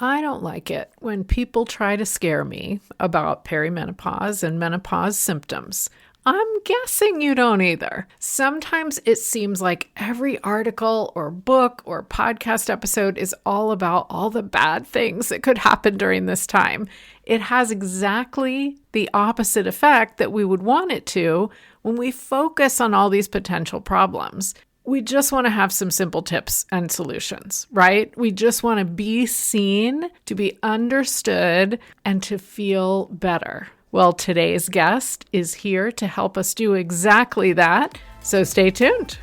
I don't like it when people try to scare me about perimenopause and menopause symptoms. I'm guessing you don't either. Sometimes it seems like every article or book or podcast episode is all about all the bad things that could happen during this time. It has exactly the opposite effect that we would want it to when we focus on all these potential problems. We just want to have some simple tips and solutions, right? We just want to be seen, to be understood, and to feel better. Well, today's guest is here to help us do exactly that, so stay tuned.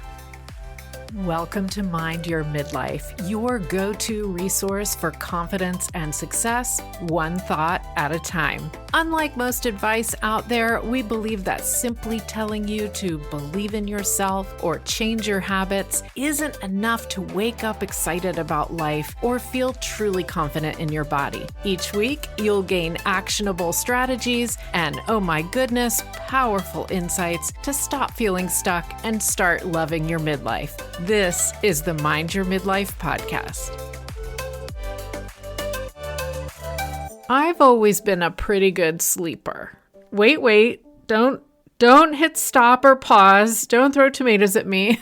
Welcome to Mind Your Midlife, your go-to resource for confidence and success, one thought at a time. Unlike most advice out there, we believe that simply telling you to believe in yourself or change your habits isn't enough to wake up excited about life or feel truly confident in your body. Each week, you'll gain actionable strategies and, oh my goodness, powerful insights to stop feeling stuck and start loving your midlife. This is the Mind Your Midlife podcast. I've always been a pretty good sleeper. Wait, don't hit stop or pause. Don't throw tomatoes at me.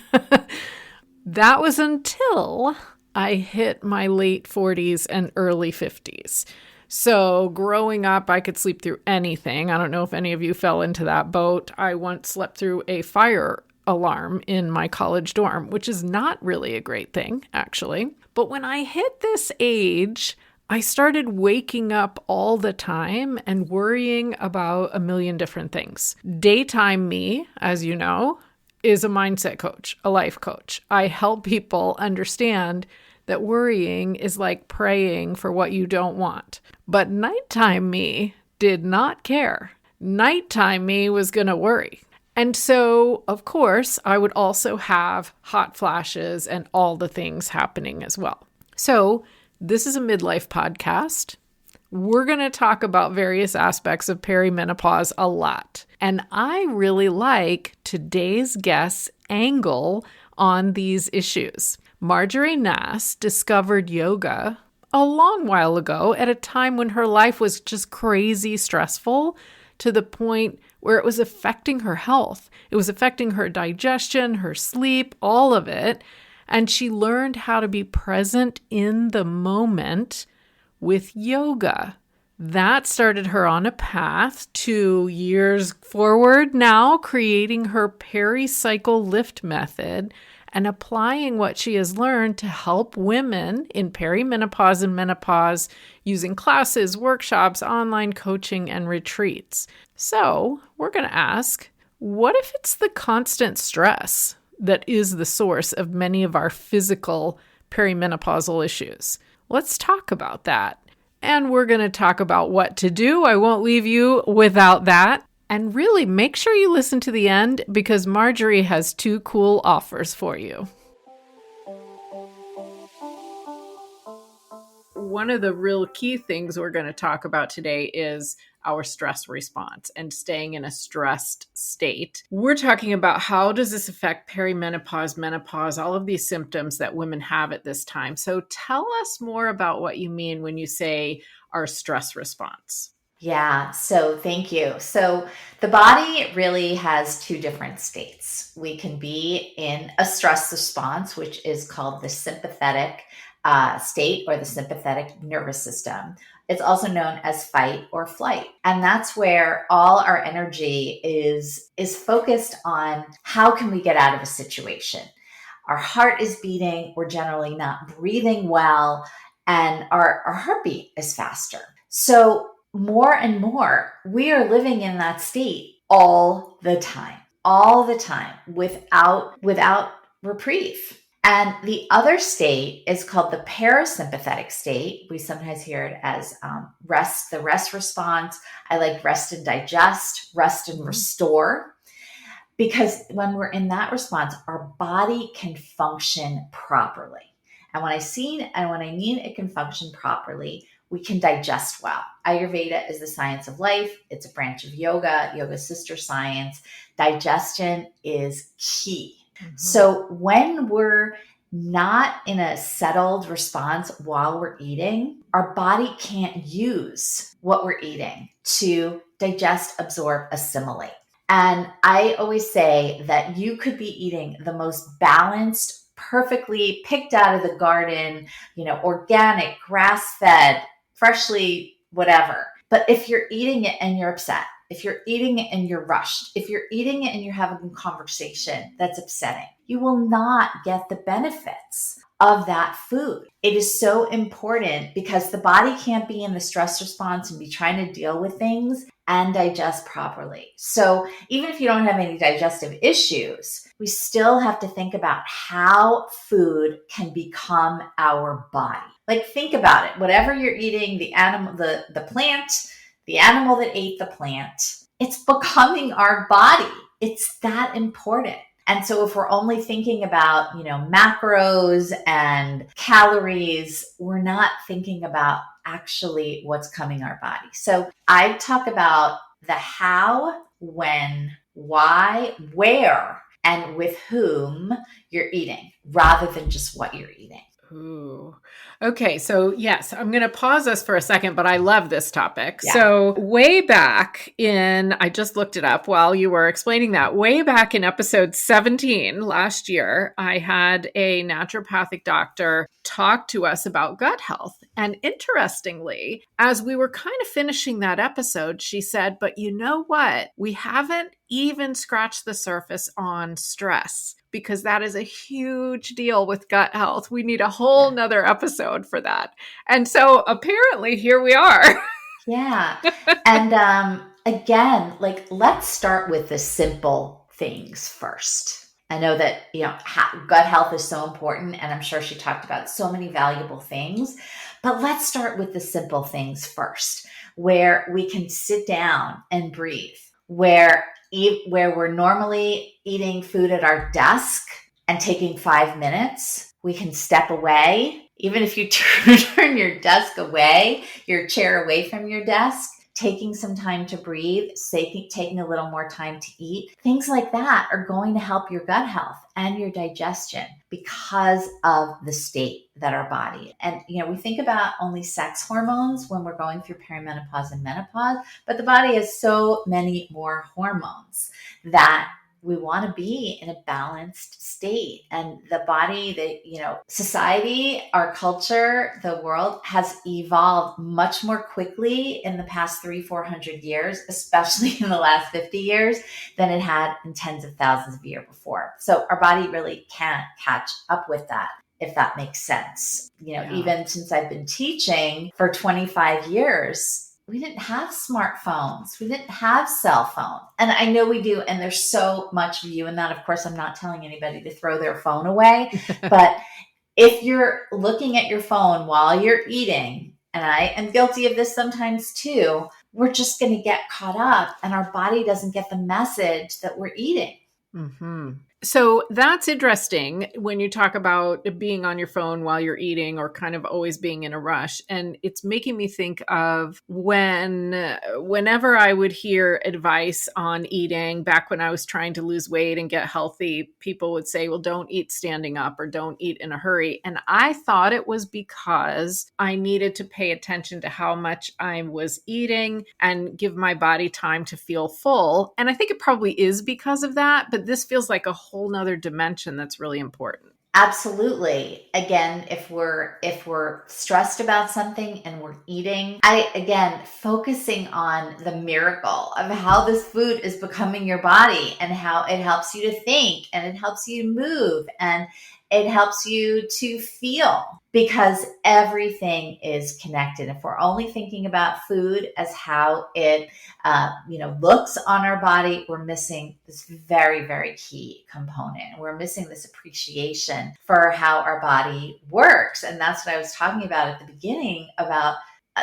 That was until I hit my late 40s and early 50s. So growing up, I could sleep through anything. I don't know if any of you fell into that boat. I once slept through a fire alarm in my college dorm, which is not really a great thing, actually. But when I hit this age, I started waking up all the time and worrying about a million different things. Daytime me, as you know, is a mindset coach, a life coach. I help people understand that worrying is like praying for what you don't want. But nighttime me did not care. Nighttime me was going to worry. And so, of course, I would also have hot flashes and all the things happening as well. So this is a midlife podcast. We're going to talk about various aspects of perimenopause a lot. And I really like today's guest's angle on these issues. Marjorie Nass discovered yoga a long while ago at a time when her life was just crazy stressful to the point where it was affecting her health. It was affecting her digestion, her sleep, all of it. And she learned how to be present in the moment with yoga. That started her on a path to years forward now, creating her Pericycle Lift method and applying what she has learned to help women in perimenopause and menopause using classes, workshops, online coaching, and retreats. So we're going to ask, what if it's the constant stress that is the source of many of our physical perimenopausal issues? Let's talk about that. And we're going to talk about what to do. I won't leave you without that. And really make sure you listen to the end because Marjorie has two cool offers for you. One of the real key things we're going to talk about today is our stress response and staying in a stressed state. We're talking about how does this affect perimenopause, menopause, all of these symptoms that women have at this time. So tell us more about what you mean when you say our stress response. Yeah, so thank you. So the body really has two different states. We can be in a stress response, which is called the sympathetic state or the sympathetic nervous system. It's also known as fight or flight. And that's where all our energy is focused on how can we get out of a situation. Our heart is beating, we're generally not breathing well, and our heartbeat is faster. So more and more, we are living in that state all the time, without reprieve. And the other state is called the parasympathetic state. We sometimes hear it as the rest response. I like rest and digest, rest and restore. Because when we're in that response, our body can function properly. And when I mean it can function properly, we can digest well. Ayurveda is the science of life. It's a branch of yoga's sister science. Digestion is key. Mm-hmm. So when we're not in a settled response while we're eating, our body can't use what we're eating to digest, absorb, assimilate. And I always say that you could be eating the most balanced, perfectly picked out of the garden, organic, grass-fed, freshly whatever. But if you're eating it and you're upset, if you're eating it and you're rushed, if you're eating it and you're having a conversation that's upsetting, you will not get the benefits of that food. It is so important because the body can't be in the stress response and be trying to deal with things and digest properly. So even if you don't have any digestive issues, we still have to think about how food can become our body. Like, think about it. Whatever you're eating, the animal, the plant, the animal that ate the plant, it's becoming our body. It's that important. And so if we're only thinking about, macros and calories, we're not thinking about actually what's coming our body. So I talk about the how, when, why, where, and with whom you're eating rather than just what you're eating. Ooh. Okay. So yes, I'm going to pause us for a second, but I love this topic. Yeah. So way back I just looked it up while you were explaining that, way back in episode 17 last year, I had a naturopathic doctor talk to us about gut health. And interestingly, as we were kind of finishing that episode, she said, but you know what? We haven't even scratched the surface on stress, because that is a huge deal with gut health. We need a whole nother episode for that. And so apparently here we are. Yeah. And again, let's start with the simple things first. I know that, gut health is so important, and I'm sure she talked about so many valuable things, but let's start with the simple things first, where we can sit down and breathe, where we're normally eating food at our desk and taking 5 minutes, we can step away. Even if you turn your desk away, your chair away from your desk, taking some time to breathe, taking a little more time to eat, things like that are going to help your gut health and your digestion because of the state that our body. And, we think about only sex hormones when we're going through perimenopause and menopause, but the body has so many more hormones that we want to be in a balanced state. And the body, society, our culture, the world has evolved much more quickly in the past 300-400 years, especially in the last 50 years, than it had in tens of thousands of years before. So our body really can't catch up with that, if that makes sense. Even since I've been teaching for 25 years, we didn't have smartphones. We didn't have cell phones. And I know we do. And there's so much value in that. Of course, I'm not telling anybody to throw their phone away. But if you're looking at your phone while you're eating, and I am guilty of this sometimes too, we're just going to get caught up and our body doesn't get the message that we're eating. Mm-hmm. So that's interesting when you talk about being on your phone while you're eating, or kind of always being in a rush. And it's making me think of whenever I would hear advice on eating back when I was trying to lose weight and get healthy, people would say, well, don't eat standing up or don't eat in a hurry. And I thought it was because I needed to pay attention to how much I was eating and give my body time to feel full. And I think it probably is because of that, but this feels like a whole nother dimension that's really important. Absolutely. Again, if we're stressed about something and we're eating, focusing on the miracle of how this food is becoming your body and how it helps you to think and it helps you to move and it helps you to feel, because everything is connected. If we're only thinking about food as how it looks on our body, we're missing this very, very key component. We're missing this appreciation for how our body works. And that's what I was talking about at the beginning about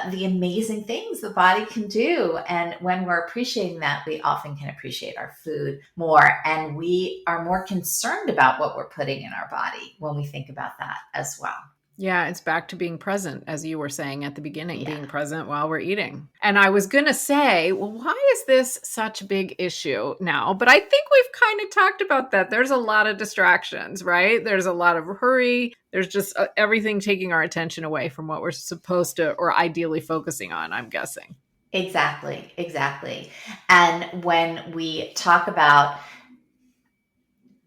the amazing things the body can do. And when we're appreciating that, we often can appreciate our food more. And we are more concerned about what we're putting in our body when we think about that as well. Yeah, it's back to being present, as you were saying at the beginning, Yeah. being present while we're eating. And I was going to say, well, why is this such a big issue now? But I think we've kind of talked about that. There's a lot of distractions, right? There's a lot of hurry. There's just everything taking our attention away from what we're supposed to or ideally focusing on, I'm guessing. Exactly, exactly. And when we talk about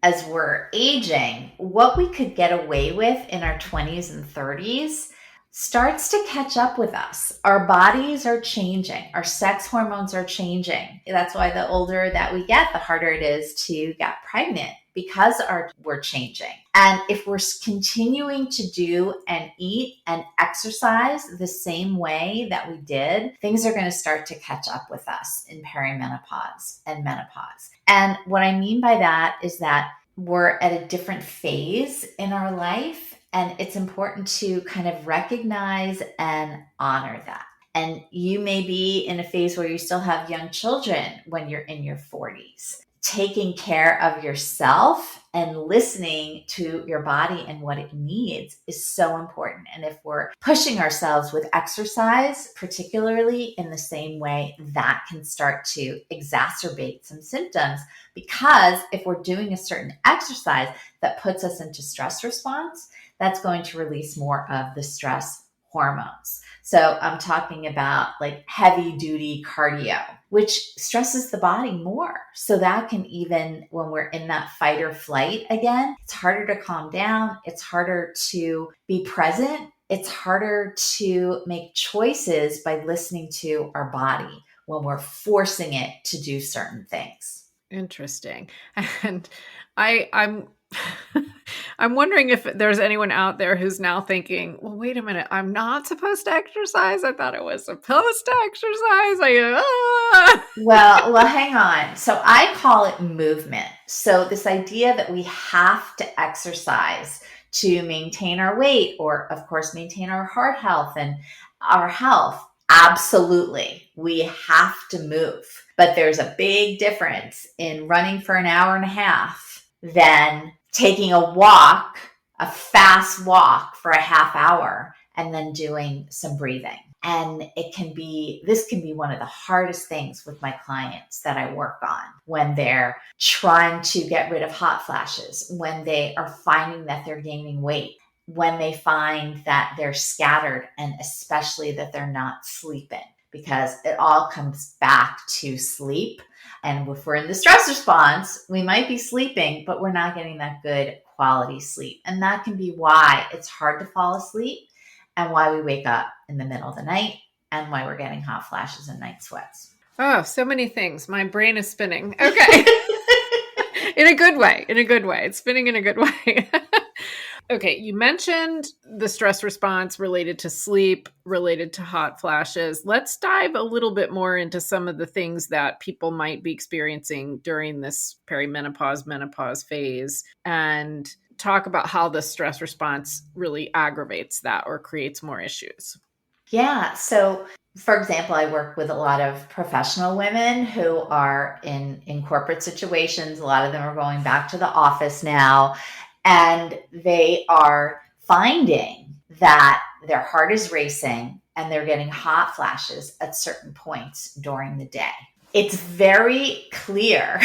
as we're aging, what we could get away with in our 20s and 30s starts to catch up with us. Our bodies are changing, our sex hormones are changing. That's why the older that we get, the harder it is to get pregnant because we're changing. And if we're continuing to do and eat and exercise the same way that we did, things are going to start to catch up with us in perimenopause and menopause. And what I mean by that is that we're at a different phase in our life, and it's important to kind of recognize and honor that. And you may be in a phase where you still have young children when you're in your 40s. Taking care of yourself and listening to your body and what it needs is so important. And if we're pushing ourselves with exercise, particularly in the same way, that can start to exacerbate some symptoms. Because if we're doing a certain exercise that puts us into stress response, that's going to release more of the stress hormones. So I'm talking about like heavy duty cardio, which stresses the body more. So that can, even when we're in that fight or flight again, it's harder to calm down. It's harder to be present. It's harder to make choices by listening to our body when we're forcing it to do certain things. Interesting. And I'm I'm wondering if there's anyone out there who's now thinking, well, wait a minute, I'm not supposed to exercise. I thought I was supposed to exercise. Well, hang on. So I call it movement. So this idea that we have to exercise to maintain our weight or, of course, maintain our heart health and our health. Absolutely. We have to move. But there's a big difference in running for an hour and a half than taking a walk, a fast walk for a half hour, and then doing some breathing. And this can be one of the hardest things with my clients that I work on when they're trying to get rid of hot flashes, when they are finding that they're gaining weight, when they find that they're scattered, and especially that they're not sleeping, because it all comes back to sleep. And if we're in the stress response, we might be sleeping, but we're not getting that good quality sleep. And that can be why it's hard to fall asleep and why we wake up in the middle of the night and why we're getting hot flashes and night sweats. Oh, so many things. My brain is spinning. Okay. In a good way. In a good way. It's spinning in a good way. Okay, you mentioned the stress response related to sleep, related to hot flashes. Let's dive a little bit more into some of the things that people might be experiencing during this perimenopause, menopause phase, and talk about how the stress response really aggravates that or creates more issues. Yeah. So, for example, I work with a lot of professional women who are in corporate situations. A lot of them are going back to the office now, and they are finding that their heart is racing and they're getting hot flashes at certain points during the day. It's very clear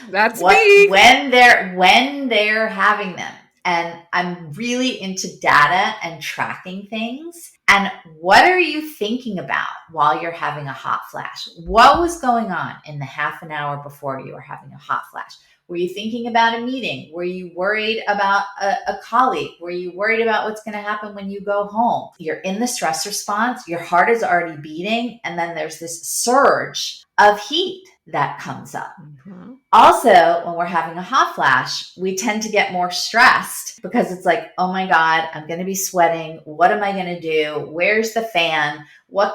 That's me. when they're having them. And I'm really into data and tracking things. And what are you thinking about while you're having a hot flash? What was going on in the half an hour before you were having a hot flash? Were you thinking about a meeting? Were you worried about a colleague? Were you worried about what's going to happen when you go home? You're in the stress response. Your heart is already beating. And then there's this surge of heat that comes up. Mm-hmm. Also, when we're having a hot flash, we tend to get more stressed because it's like, oh my God, I'm going to be sweating. What am I going to do? Where's the fan? Am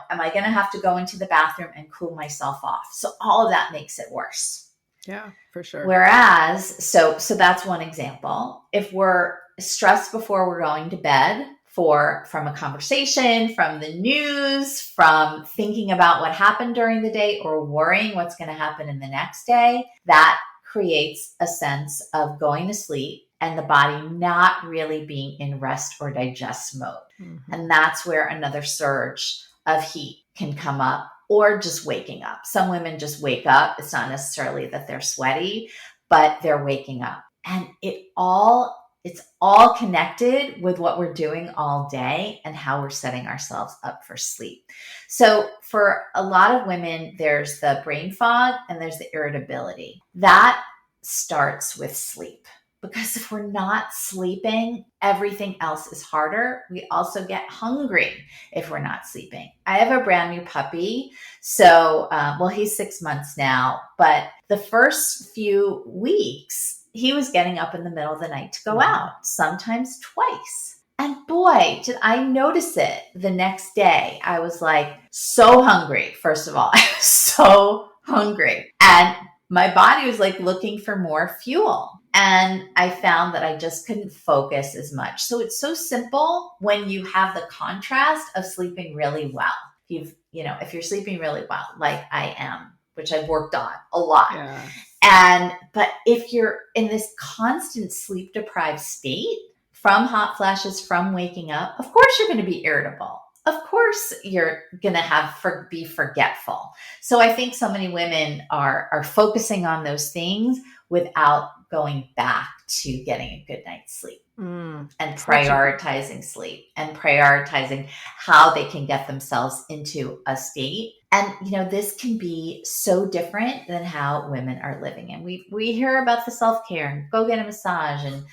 I going to have to go into the bathroom and cool myself off? So all of that makes it worse. Yeah, for sure. Whereas, so that's one example. If we're stressed before we're going to bed, from a conversation, from the news, from thinking about what happened during the day or worrying what's going to happen in the next day, that creates a sense of going to sleep and the body not really being in rest or digest mode. Mm-hmm. And that's where another surge of heat can come up, or just waking up. Some women just wake up. It's not necessarily that they're sweaty, but they're waking up. And it's all connected with what we're doing all day and how we're setting ourselves up for sleep. So for a lot of women, there's the brain fog and there's the irritability. That starts with sleep. Because if we're not sleeping, everything else is harder. We also get hungry if we're not sleeping. I have a brand new puppy. So, he's 6 months now, but the first few weeks, he was getting up in the middle of the night to go out, sometimes twice. And boy, did I notice it the next day. I was like so hungry. First of all, I was so hungry. And my body was like looking for more fuel. And I found that I just couldn't focus as much. So it's so simple when you have the contrast of sleeping really well. If you're sleeping really well, like I am, which I've worked on a lot. Yeah. But if you're in this constant sleep deprived state from hot flashes, from waking up, of course you're going to be irritable. Of course you're going to be forgetful. So I think so many women are focusing on those things without going back to getting a good night's sleep and prioritizing sleep and prioritizing how they can get themselves into a state. And, this can be so different than how women are living. And we hear about the self-care and go get a massage and,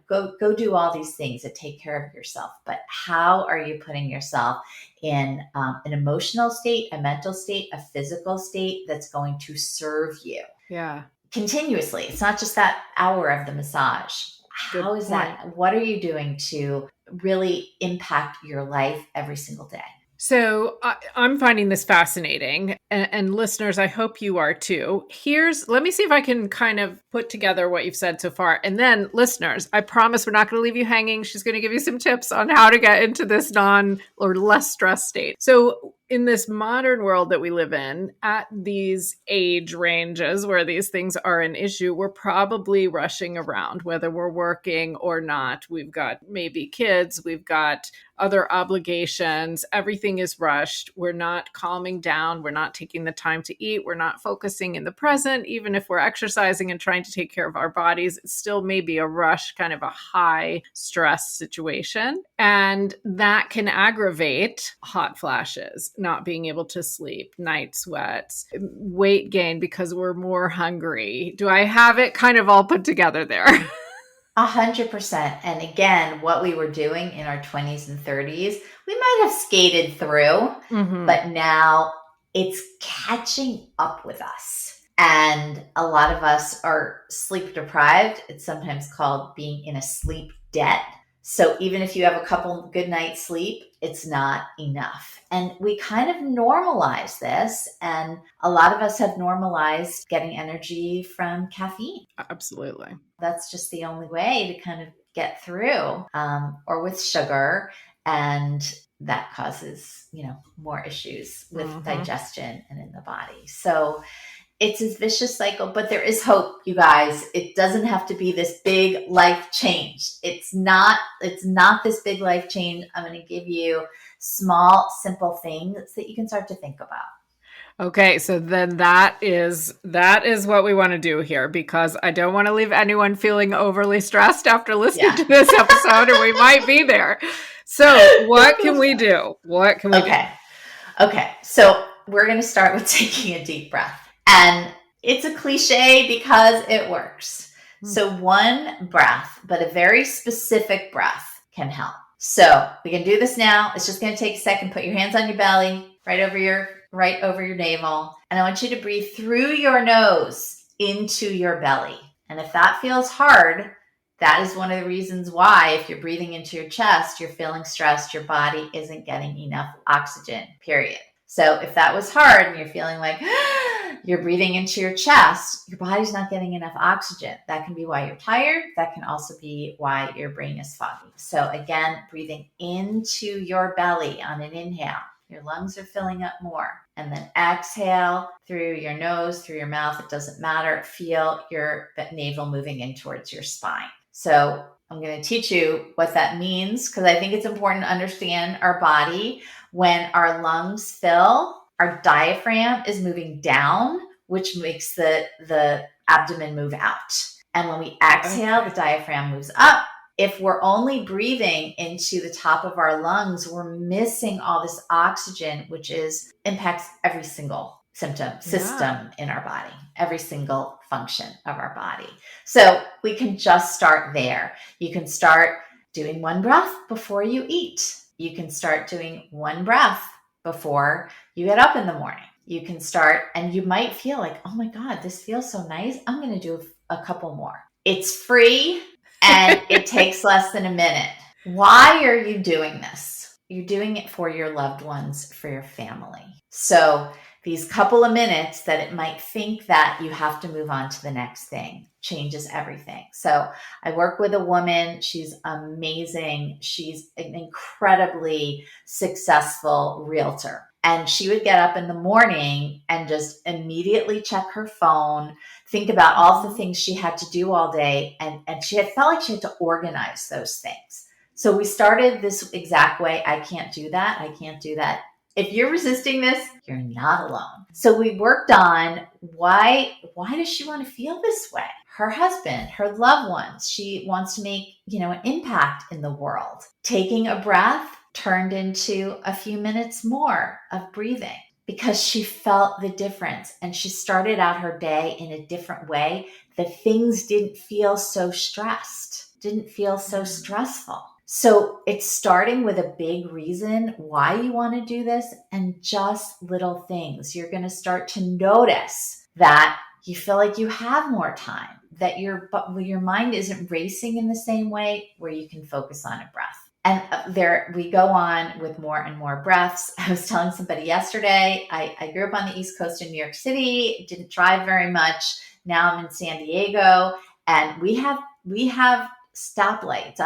go do all these things to take care of yourself. But how are you putting yourself in an emotional state, a mental state, a physical state that's going to serve you? Yeah. Continuously. It's not just that hour of the massage. How is that? What are you doing to really impact your life every single day? So I'm finding this fascinating, and listeners, I hope you are too. Let me see if I can kind of put together what you've said so far. And then listeners, I promise we're not going to leave you hanging. She's going to give you some tips on how to get into this less stress state. So in this modern world that we live in, at these age ranges where these things are an issue, we're probably rushing around, whether we're working or not. We've got maybe kids, we've got other obligations, everything is rushed. We're not calming down. We're not taking the time to eat. We're not focusing in the present. Even if we're exercising and trying to take care of our bodies, it's still maybe a rush, kind of a high stress situation. And that can aggravate hot flashes, not being able to sleep, night sweats, weight gain because we're more hungry. Do I have it kind of all put together there? 100%. And again, what we were doing in our 20s and 30s, we might have skated through, but now it's catching up with us. And a lot of us are sleep deprived. It's sometimes called being in a sleep debt. So even if you have a couple good nights sleep, it's not enough. And we kind of normalize this. And a lot of us have normalized getting energy from caffeine. Absolutely. That's just the only way to kind of get through, or with sugar. And that causes, more issues with digestion and in the body. So it's a vicious cycle, but there is hope, you guys. It doesn't have to be this big life change. It's not this big life change. I'm going to give you small, simple things that you can start to think about. Okay, so then that is what we want to do here, because I don't want to leave anyone feeling overly stressed after listening to this episode, or we might be there. So what can we do? Okay. So we're going to start with taking a deep breath. And it's a cliche because it works. So one breath, but a very specific breath, can help. So we can do this now. It's just going to take a second. Put your hands on your belly, right over your navel. And I want you to breathe through your nose into your belly. And if that feels hard, that is one of the reasons why, if you're breathing into your chest, you're feeling stressed, your body isn't getting enough oxygen, period. So if that was hard and you're feeling like you're breathing into your chest, your body's not getting enough oxygen. That can be why you're tired. That can also be why your brain is foggy. So again, breathing into your belly on an inhale. Your lungs are filling up more. And then exhale through your nose, through your mouth. It doesn't matter. Feel your navel moving in towards your spine. So I'm going to teach you what that means because I think it's important to understand our body. When our lungs fill, our diaphragm is moving down, which makes the abdomen move out. And when we exhale, the diaphragm moves up. If we're only breathing into the top of our lungs, we're missing all this oxygen, which impacts every single system in our body, every single function of our body. So we can just start there. You can start doing one breath before you eat. You can start doing one breath before you get up in the morning. You can start, and you might feel like, oh my God, this feels so nice. I'm going to do a couple more. It's free and it takes less than a minute. Why are you doing this? You're doing it for your loved ones, for your family. So these couple of minutes that it might think that you have to move on to the next thing changes everything. So I work with a woman. She's amazing. She's an incredibly successful realtor. And she would get up in the morning and just immediately check her phone, think about all the things she had to do all day. And she had felt like she had to organize those things. So we started this exact way. I can't do that. I can't do that. If you're resisting this, you're not alone. So we worked on why does she want to feel this way? Her husband, her loved ones, she wants to make, an impact in the world. Taking a breath turned into a few minutes more of breathing because she felt the difference and she started out her day in a different way. The things didn't feel so stressed, didn't feel so stressful. So it's starting with a big reason why you want to do this and just little things. You're going to start to notice that you feel like you have more time, that your mind isn't racing in the same way, where you can focus on a breath. And there we go on with more and more breaths. I was telling somebody yesterday, I grew up on the East Coast in New York City, didn't drive very much. Now I'm in San Diego, and we have stoplights.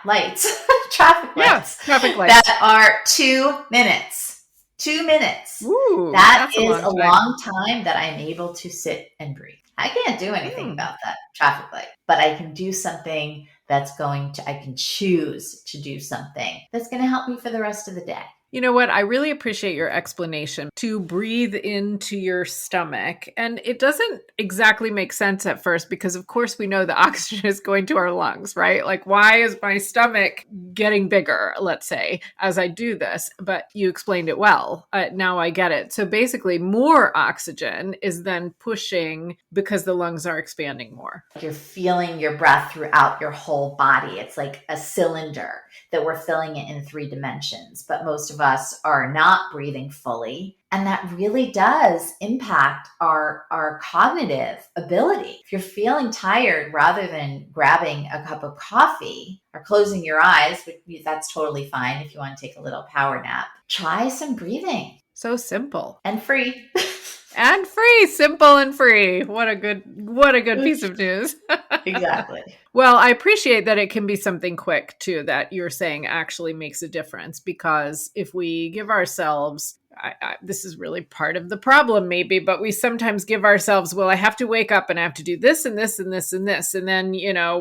Lights, traffic lights. Traffic lights that are 2 minutes. 2 minutes. Ooh, that is a long time that I'm able to sit and breathe. I can't do anything about that traffic light, but I can do something I can choose to do something that's going to help me for the rest of the day. You know what? I really appreciate your explanation to breathe into your stomach. And it doesn't exactly make sense at first because, of course, we know the oxygen is going to our lungs, right? Like, why is my stomach getting bigger, let's say, as I do this? But you explained it well. Now I get it. So basically, more oxygen is then pushing because the lungs are expanding more. You're feeling your breath throughout your whole body. It's like a cylinder that we're filling it in 3 dimensions. But most of us are not breathing fully. And that really does impact our cognitive ability. If you're feeling tired, rather than grabbing a cup of coffee or closing your eyes, that's totally fine if you want to take a little power nap, try some breathing. So simple. And free. And free, simple and free. What a good piece of news. Exactly. Well, I appreciate that it can be something quick too, that you're saying actually makes a difference, because if we give ourselves, this is really part of the problem maybe, but we sometimes give ourselves, well, I have to wake up and I have to do this and this and this and this. And then,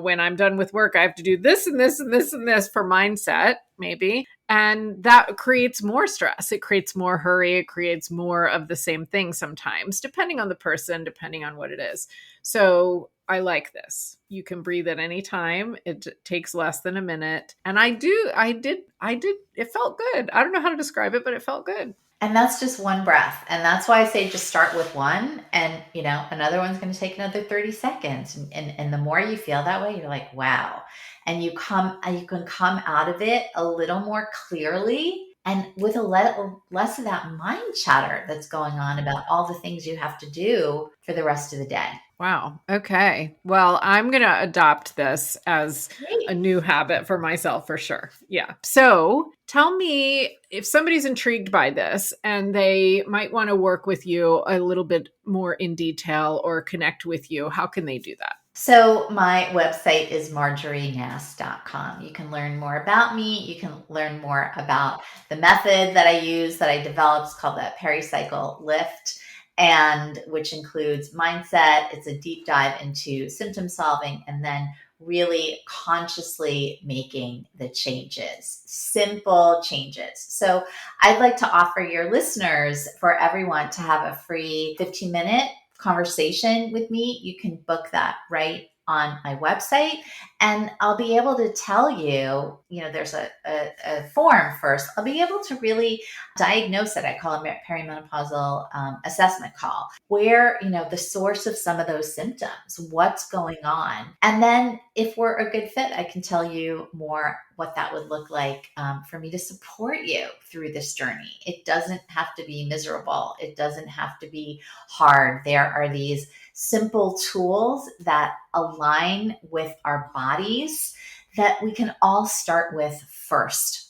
when I'm done with work, I have to do this and this and this and this for mindset, maybe. And that creates more stress. It creates more hurry. It creates more of the same thing sometimes, depending on the person, depending on what it is. So I like this. You can breathe at any time. It takes less than a minute. And I did. It felt good. I don't know how to describe it, but it felt good. And that's just one breath. And that's why I say just start with one. And, another one's going to take another 30 seconds. And the more you feel that way, you're like, wow. And you can come out of it a little more clearly and with less of that mind chatter that's going on about all the things you have to do for the rest of the day. Wow. Okay. Well, I'm going to adopt this as a new habit for myself for sure. Yeah. So tell me, if somebody's intrigued by this and they might want to work with you a little bit more in detail or connect with you, how can they do that? So my website is marjorienass.com. You can learn more about me. You can learn more about the method that I use, that I developed. It's called the Pericycle Lift, and which includes mindset. It's a deep dive into symptom solving. And then really consciously making the changes, simple changes. So I'd like to offer your listeners, for everyone, to have a free 15-minute conversation with me. You can book that right on my website, and I'll be able to tell you, there's a form first. I'll be able to really diagnose it. I call it perimenopausal assessment call, where, the source of some of those symptoms, what's going on. And then if we're a good fit, I can tell you more what that would look like for me to support you through this journey. It doesn't have to be miserable. It doesn't have to be hard. There are these simple tools that align with our bodies that we can all start with first.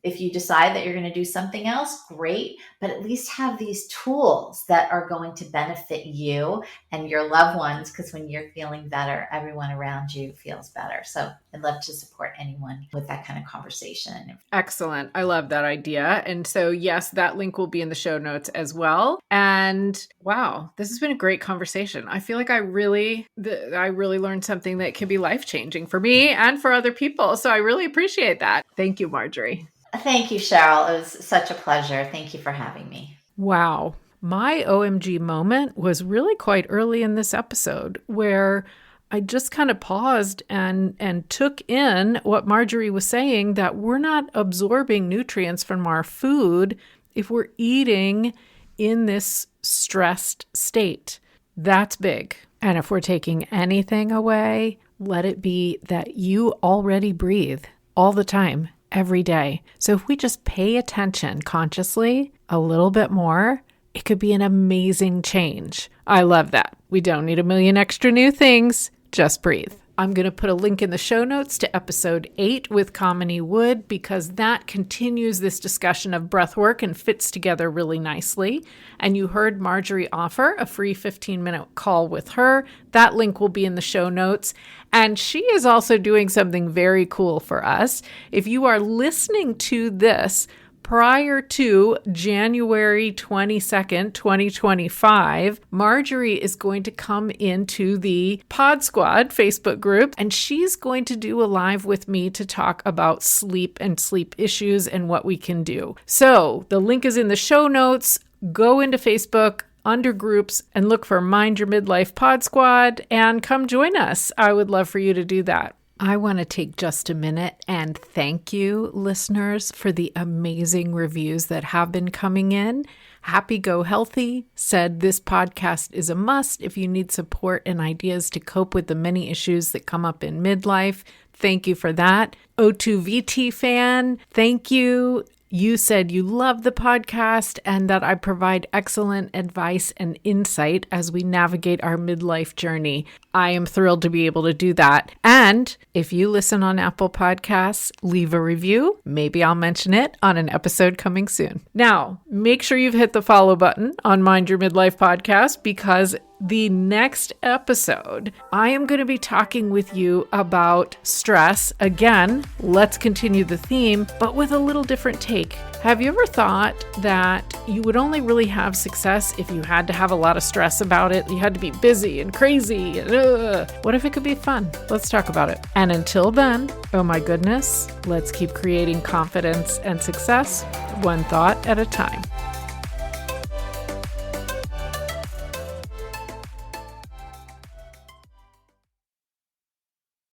If you decide that you're going to do something else, great, but at least have these tools that are going to benefit you and your loved ones, because when you're feeling better, everyone around you feels better. So I'd love to support anyone with that kind of conversation. Excellent. I love that idea. And so, yes, that link will be in the show notes as well. And wow, this has been a great conversation. I feel like I really learned something that can be life-changing for me and for other people. So I really appreciate that. Thank you, Marjorie. Thank you, Cheryl. It was such a pleasure. Thank you for having me. Wow. My OMG moment was really quite early in this episode, where I just kind of paused and took in what Marjorie was saying, that we're not absorbing nutrients from our food if we're eating in this stressed state. That's big. And if we're taking anything away, let it be that you already breathe all the time, every day. So if we just pay attention consciously a little bit more, it could be an amazing change. I love that. We don't need a million extra new things. Just breathe. I'm going to put a link in the show notes to episode 8 with Kamini Wood, because that continues this discussion of breath work and fits together really nicely. And you heard Marjorie offer a free 15-minute call with her. That link will be in the show notes. And she is also doing something very cool for us. If you are listening to this prior to January 22nd, 2025, Marjorie is going to come into the Pod Squad Facebook group, and she's going to do a live with me to talk about sleep and sleep issues and what we can do. So the link is in the show notes. Go into Facebook under groups and look for Mind Your Midlife Pod Squad and come join us. I would love for you to do that. I want to take just a minute and thank you, listeners, for the amazing reviews that have been coming in. Happy Go Healthy said this podcast is a must if you need support and ideas to cope with the many issues that come up in midlife. Thank you for that. O2VT fan, thank you. You said you love the podcast and that I provide excellent advice and insight as we navigate our midlife journey. I am thrilled to be able to do that. And if you listen on Apple Podcasts, leave a review. Maybe I'll mention it on an episode coming soon. Now, make sure you've hit the follow button on Mind Your Midlife Podcast, because the next episode, I am going to be talking with you about stress. Again, let's continue the theme, but with a little different take. Have you ever thought that you would only really have success if you had to have a lot of stress about it? You had to be busy and crazy. And, what if it could be fun? Let's talk about it. And until then, oh my goodness, let's keep creating confidence and success, one thought at a time.